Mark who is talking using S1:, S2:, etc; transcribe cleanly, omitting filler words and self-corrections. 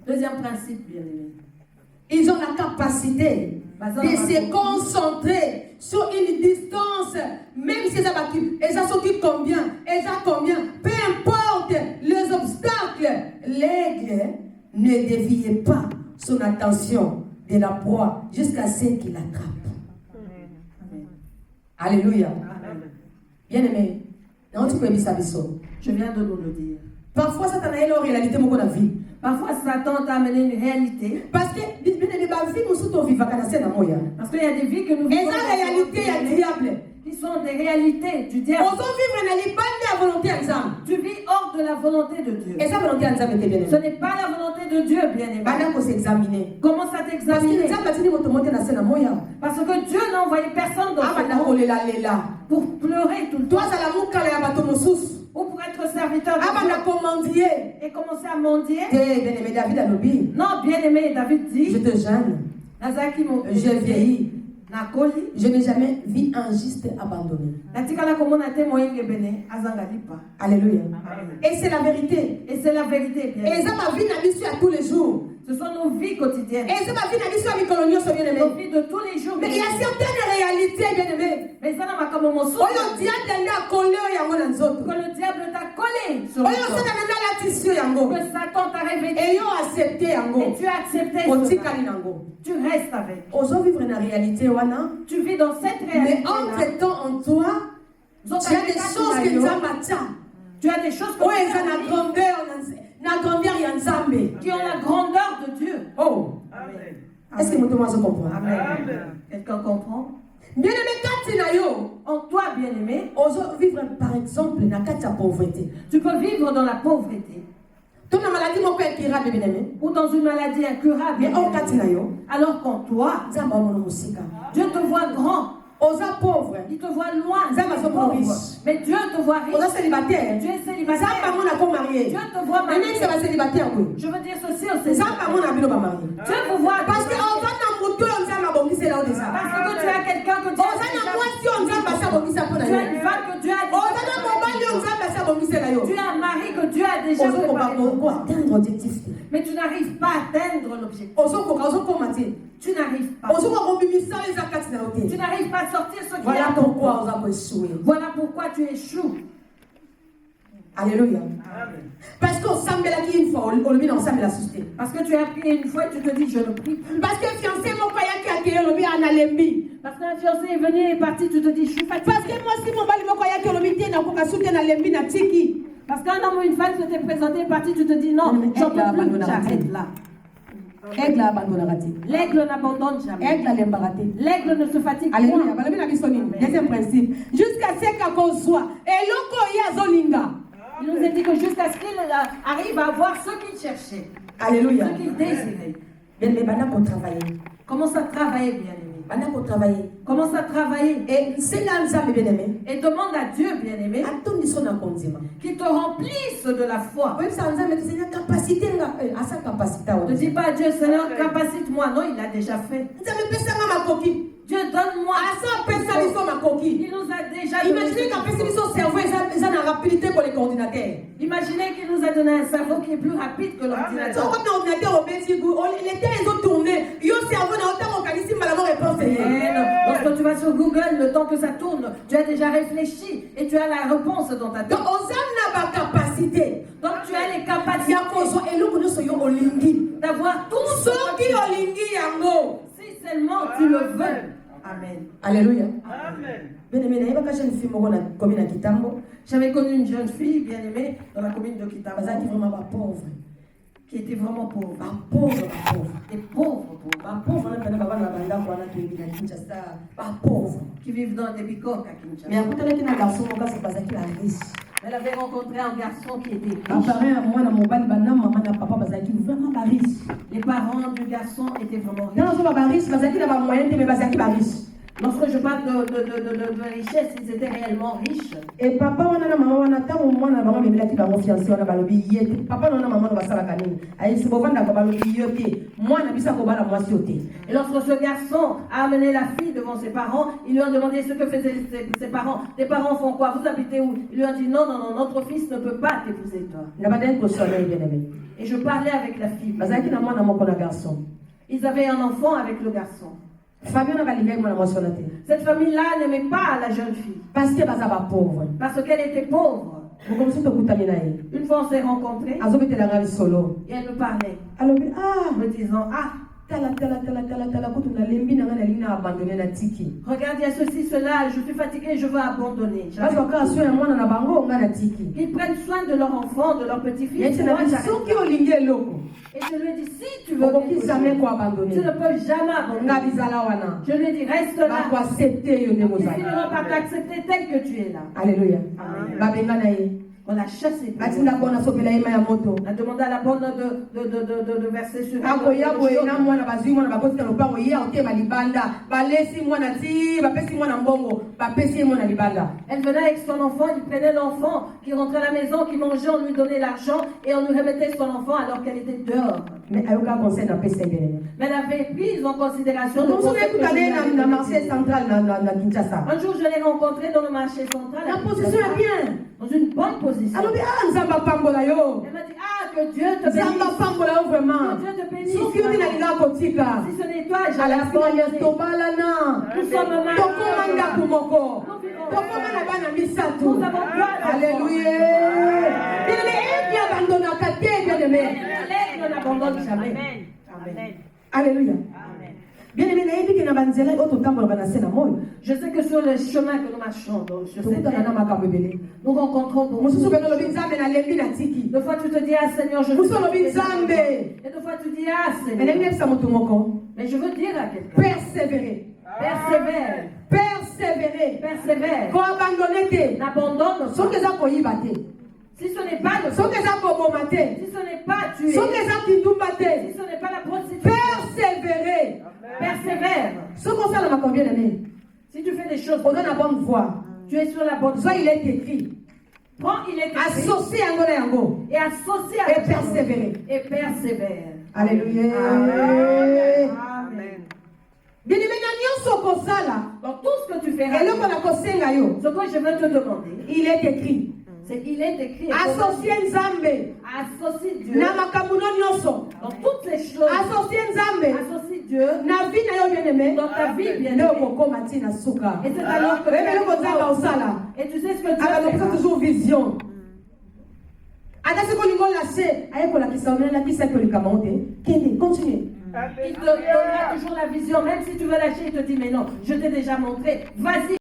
S1: Deuxième principe, bien-aimé.
S2: Ils ont la capacité de se concentrer sur une distance, même si ils ont sorti combien, peu importe les obstacles, l'aigle ne déviait pas son attention de la proie jusqu'à ce qu'il l'attrape. Alléluia. Bien-aimé,
S1: Je viens de nous le dire.
S2: parfois Satan a une réalité dans la vie.
S1: Parfois, Satan t'a amené une réalité.
S2: Parce que parce qu'il y a
S1: des vies que nous vivons qui sont des réalités du diable. Tu vis hors de la volonté de Dieu. Ce n'est pas la volonté de Dieu, bien-aimé. Commence à t'examiner. Parce que Dieu n'a envoyé personne dans ce monde pour pleurer tout le temps. Ou pour être serviteur de Dieu et commencer à mendier. Non, bien-aimé, David dit,
S2: je te gêne, j'ai vieilli, je n'ai jamais vu un juste abandonné. Alléluia. Et c'est la vérité.
S1: Et c'est la vérité.
S2: Et ça ma vie à tous les jours.
S1: Ce sont nos vies quotidiennes.
S2: Et ça ma vie à
S1: nos vies de tous les jours.
S2: Mais il y a certaines réalités, bien aimées.
S1: Mais ça n'a pas comme mon souffle. Que le diable t'a collé sur le corps. Que Satan t'a révélé. Et tu as accepté. Tu restes avec. Tu vis dans cette réalité.
S2: Mais entre-temps, en toi, tu as des choses que tu as.
S1: Tu as des choses qui ont la grandeur de Dieu.
S2: Oh. Est-ce que vous comprenez?
S1: Amen. Quelqu'un comprend?
S2: Bien-aimé,
S1: en toi, bien-aimé,
S2: vivre par exemple dans la pauvreté.
S1: Tu peux vivre dans la pauvreté. Ou dans une maladie incurable. Alors qu'en toi, Dieu te voit grand. Il te voit loin. Mais Dieu te voit riche.
S2: Tu es célibataire.
S1: Tu es célibataire. Dieu te voit marié. Je veux dire ceci aussi. Dieu vous voit.
S2: Parce que
S1: tu as quelqu'un que Dieu a déjà. Tu as une femme que Dieu a déjà. Tu as un mari que Dieu a déjà préparé. Mais tu n'arrives pas à atteindre l'objectif. Tu n'arrives pas. Tu n'arrives pas à sortir ce qui est.
S2: Voilà pourquoi on a échoué.
S1: Voilà pourquoi tu échoues.
S2: Alléluia. Parce qu'on s'embelle une fois, on le met ensemble la société.
S1: Parce que tu as prié une fois et tu te dis je ne prie plus.
S2: Parce que fiancé mon père qui a accueilli le bien en Alembi.
S1: Parce qu'un fiancé est venu et est parti, tu te dis je suis fatigué.
S2: Parce que moi si mon père qui a accueilli le bien n'a pas soutenu Alembi na tiki.
S1: Parce qu'un homme ou une femme s'était présenté et est parti, tu te dis non, j'en peux plus, j'arrête là.
S2: L'aigle
S1: n'abandonne jamais. L'aigle ne se fatigue pas.
S2: Alléluia. Deuxième principe. Jusqu'à ce qu'on soit. Et
S1: il nous a dit que jusqu'à ce qu'il arrive à avoir ce qu'il cherchait.
S2: Alléluia.
S1: Ce qu'il désirait.
S2: Commence à travailler, bien-aimé. Commence à travailler. Et
S1: demande à Dieu, bien-aimé, qu'il te remplisse de la foi. Ne dis pas à Dieu, Seigneur, capacite-moi. Non, il l'a déjà fait. Dieu, donne-moi. Il nous a déjà donné.
S2: Imaginez qu'après son cerveau, ils ont la rapidité pour les coordinateurs.
S1: Imaginez qu'il nous a donné un cerveau qui est plus rapide que l'ordinateur.
S2: Comme l'ordinateur au Belgique, les terres ils ont tourné. Your cerveau n'a autant organisé malamment réponse.
S1: Lorsque tu vas sur Google, le temps que ça tourne, tu as déjà réfléchi et tu as la réponse dans ta tête.
S2: Donc, on a la capacité.
S1: Donc, tu as les capacités d'avoir tout ce qui si seulement tu le veux. Amen.
S2: Alléluia.
S1: Amen.
S2: J'avais
S1: connu une jeune fille bien aimée dans la commune de Kitambo qui était vraiment pauvre. Et pauvre. Qui vivent dans des bicoques à Kinshasa. Mais elle avait rencontré un garçon qui était riche. Les parents du garçon étaient vraiment riches. Lorsque je parle de richesse, ils étaient réellement riches.
S2: Et papa, on a maman, on a tant au moins maman, mais il a dit maman fiancé, on a balobi. Papa, on a maman, on va s'en aller. Aïe, c'est bon, on a balobi. Moi, on a vu ça qu'on va la moitié.
S1: Et lorsque ce garçon a amené la fille devant ses parents, ils lui ont demandé ce que faisaient ses parents. Tes parents font quoi? Vous habitez où? Ils lui ont dit non, notre fils ne peut pas t'épouser toi.
S2: Il n'a pas d'être au soleil, bien aimé.
S1: Et je parlais avec la fille.
S2: bazalaki na mwana moko na garçon.
S1: Ils avaient un enfant avec le garçon.
S2: Famille na balingai mwana mwasi wana te.
S1: Cette famille-là n'aimait pas la jeune fille.
S2: Parce que baza ba pauvre.
S1: Parce qu'elle était pauvre.
S2: Bokomisi tokutami na ye.
S1: Une fois on s'est rencontrés.
S2: Azobetela nga lisolo.
S1: Et elle me parlait.
S2: Alobi ah
S1: Me disant, ah,
S2: tala kutu na lembi na nga na lingi na abandonné na tiki.
S1: regarde, il y a ceci, cela, je suis fatiguée, je veux abandonner.
S2: Bazo ka so ya mwana na bango nga na tiki.
S1: Ils prennent soin de leur enfant, de leur petit-fils.
S2: Yete na soki olingi eloko.
S1: Et je lui ai dit, si tu veux
S2: Bokoki
S1: quelque
S2: jamais
S1: chose,
S2: ko abandonner.
S1: tu ne peux jamais
S2: Nga
S1: abandonner.
S2: bizala wana.
S1: Je lui ai dit, reste là.
S2: Ba ko accepter yo
S1: Ils
S2: ndemozala.
S1: finiront par t'accepter tel que tu es là.
S2: Alléluia.
S1: Amen.
S2: Ba benga na ye.
S1: On l'a chassé.
S2: Batinda kona sopela ye ya moto.
S1: On a demandé à la bonne de verser sur
S2: Akoya boye na
S1: elle.
S2: mwana bazwi mwana bakoti na lopango ye otema libanda. Balesi mwana ti bapesi mwana mbongo. Bapesi mwana libanda.
S1: Elle venait avec son enfant, il prenait l'enfant, qui rentrait à la maison, qui mangeait, on lui donnait l'argent et on lui remettait son enfant alors qu'elle était dehors.
S2: Mais ayoka conseil na pesa ibele.
S1: Mais elle avait pris en considération le
S2: Donc on
S1: conseil
S2: est
S1: que je lui avais
S2: allé na
S1: donné.
S2: marché central na Kinshasa.
S1: Un jour, je l'ai rencontré dans le marché central.
S2: La position est bien.
S1: Dans une bonne position.
S2: Alors ah nzamba pambola yo.
S1: Elle m'a dit, ah, que Dieu te bénisse.
S2: Nzamba pambola yo vraiment.
S1: Que Dieu te bénisse.
S2: Soki yo na linga kotika.
S1: Si ce n'est toi,
S2: À
S1: j'allais
S2: la fin ya
S1: abandonner.
S2: tobalana.
S1: Nous sommes mariés.
S2: Tokoma ndako moko. Tokoma na bana misatu. Alléluia. Bien aimé, bien abandonnaka te bien aimé.
S1: On n'abandonne jamais. Amen.
S2: Alléluia. Bien aimé, nayebi ke na banzela oyo totambolaka na se na moyo.
S1: Je sais que sur le chemin que nous marchons, donc, sur cette
S2: Tokutana na
S1: terre,
S2: makambo ebele.
S1: nous rencontrons beaucoup de
S2: Mosusu pene
S1: choses.
S2: olobi nzambe nalembi na tiki.
S1: Deux fois tu te dis, ah Seigneur, je
S2: Mosusu
S1: veux
S2: olobi
S1: te
S2: nzambe.
S1: Et deux fois tu dis, ah
S2: Mais nayebi
S1: Seigneur.
S2: yebisa moto moko.
S1: Mais je veux dire à quelqu'un,
S2: Persévérer.
S1: persévère,
S2: Persévérer.
S1: persévère,
S2: Ko abandonner te.
S1: n'abandonne pas.
S2: Soki eza koyiba te.
S1: Si ce n'est pas le
S2: Soki eza koboma te.
S1: si ce n'est pas tuer,
S2: Soki eza kindumba
S1: si
S2: te.
S1: ce n'est pas la prostitution,
S2: Persévérer.
S1: persévère.
S2: Soki osala makambo bien aimé.
S1: Si tu fais des choses,
S2: Oza na bonne voie.
S1: tu es sur la bonne
S2: Soit
S1: voie.
S2: il est écrit.
S1: Prends, il est écrit,
S2: Associé yango na yango.
S1: et associe
S2: Et
S1: avec
S2: persévérer.
S1: et persévère.
S2: Alléluia.
S1: Amen.
S2: Bien aimé na nyonso kosala.
S1: Dans tout ce que tu feras,
S2: Eloko na kosenga yo.
S1: ce que je veux te demander,
S2: Il est écrit.
S1: c'est il est écrit.
S2: Associé nzambe.
S1: Associe Dieu
S2: Na makambo no nyonso.
S1: dans toutes les choses.
S2: Associé nzambe.
S1: Associe Dieu
S2: Na vie na yo bien aimé.
S1: dans ta vie, bien
S2: Nde
S1: aimé.
S2: okokoma ntina suka.
S1: Et c'est alors que
S2: Oyebi eloko nzambe osala.
S1: Et tu sais ce que Dieu
S2: Akakopesa
S1: fera.
S2: toujours vision. Ata soki olingi olase ayekolakisa onelakisa kolikama o te. Kende, continue.
S1: Il te donnera toujours la vision, même si tu veux lâcher, il te dit mais non, je t'ai déjà montré. Vas-y.